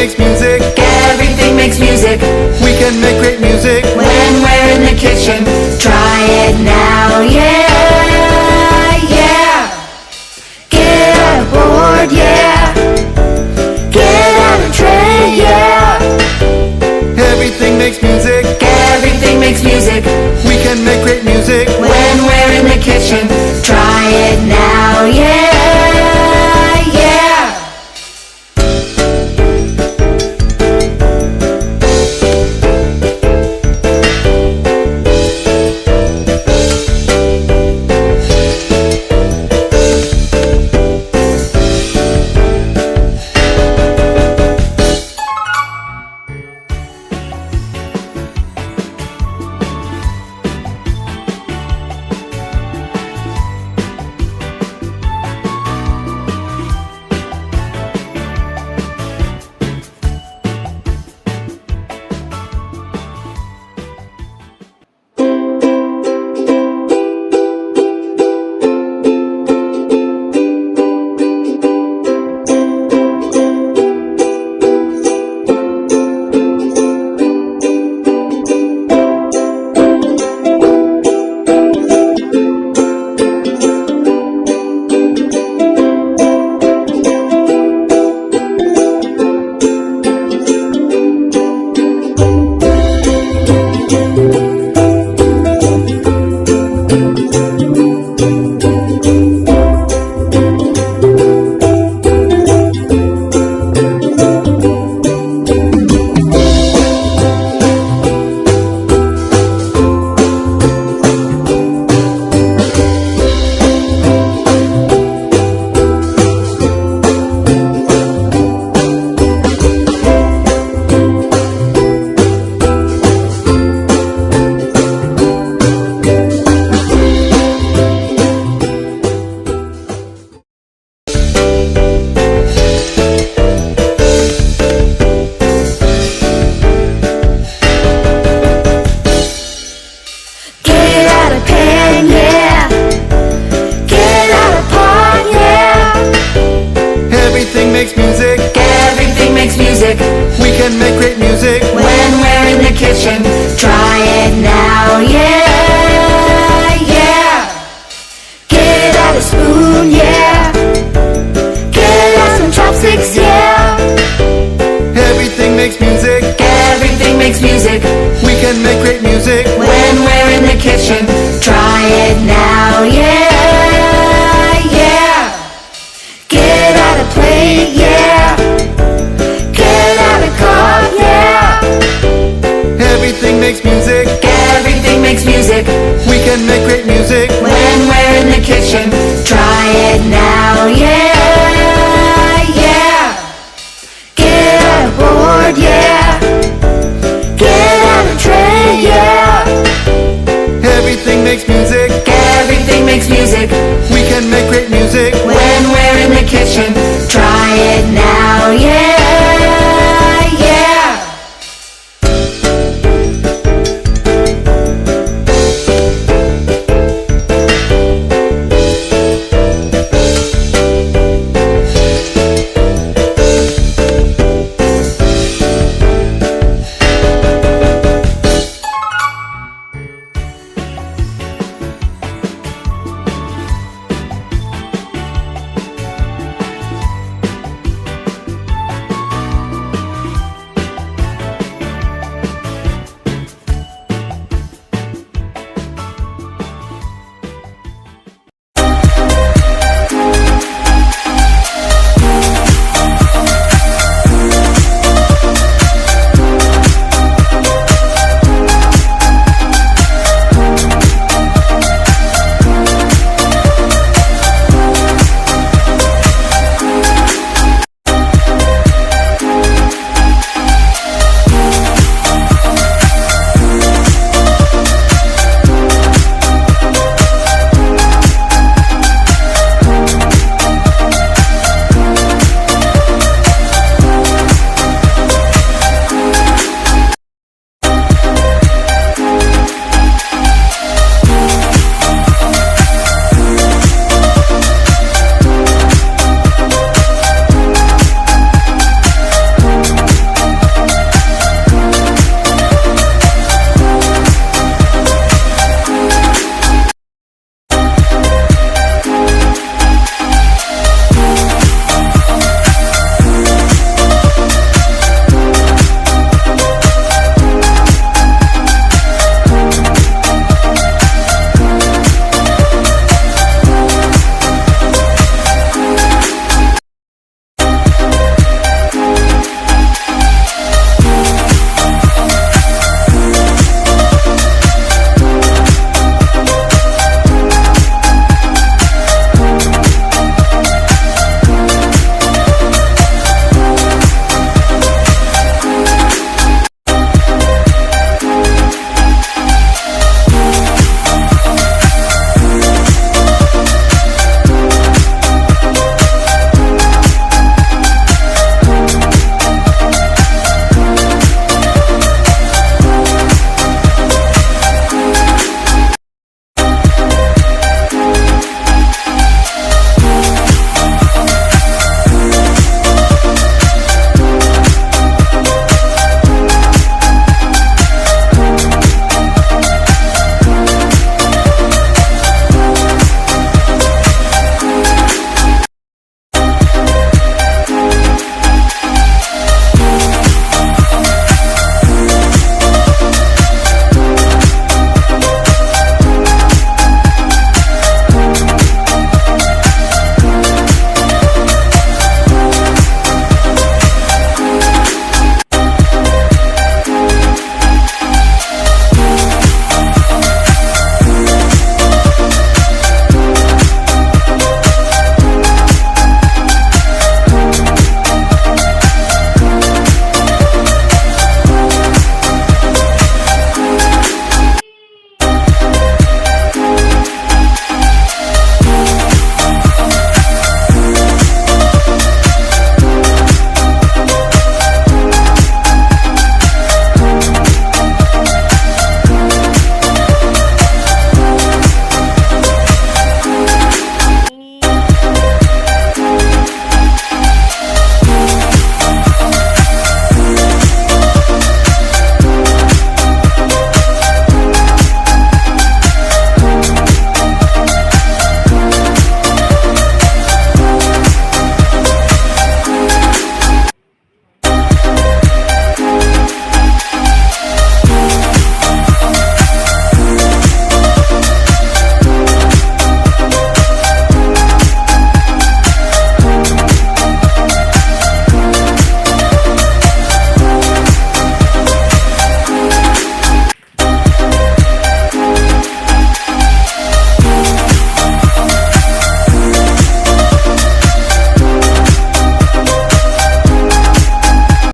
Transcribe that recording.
makes music. Everything makes music. We can make great music When we're in the kitchen. Try it now, yeah, yeah. Get out a board, yeah. Get out a tray, yeah. Everything makes music. Everything makes music. We can make great music When we're in the kitchen. Try it now, yeah, yeah. We can make great music when we're in the kitchen. Try it now, yeah, yeah. Get out a spoon, yeah. Get out some chopsticks, yeah. Everything makes music. Everything makes music We can make great music when we're in the kitchen. Try it now, yeah, yeah. Get out a plate, yeah. Get out a cup, yeah. Everything makes music. Everything makes music We can make great music when we're in the kitchen. Try it now, yeah, yeah. Get out a board, yeah. Get out a tray, yeah. Everything makes music. Everything makes music We can make great music when we're in the kitchen.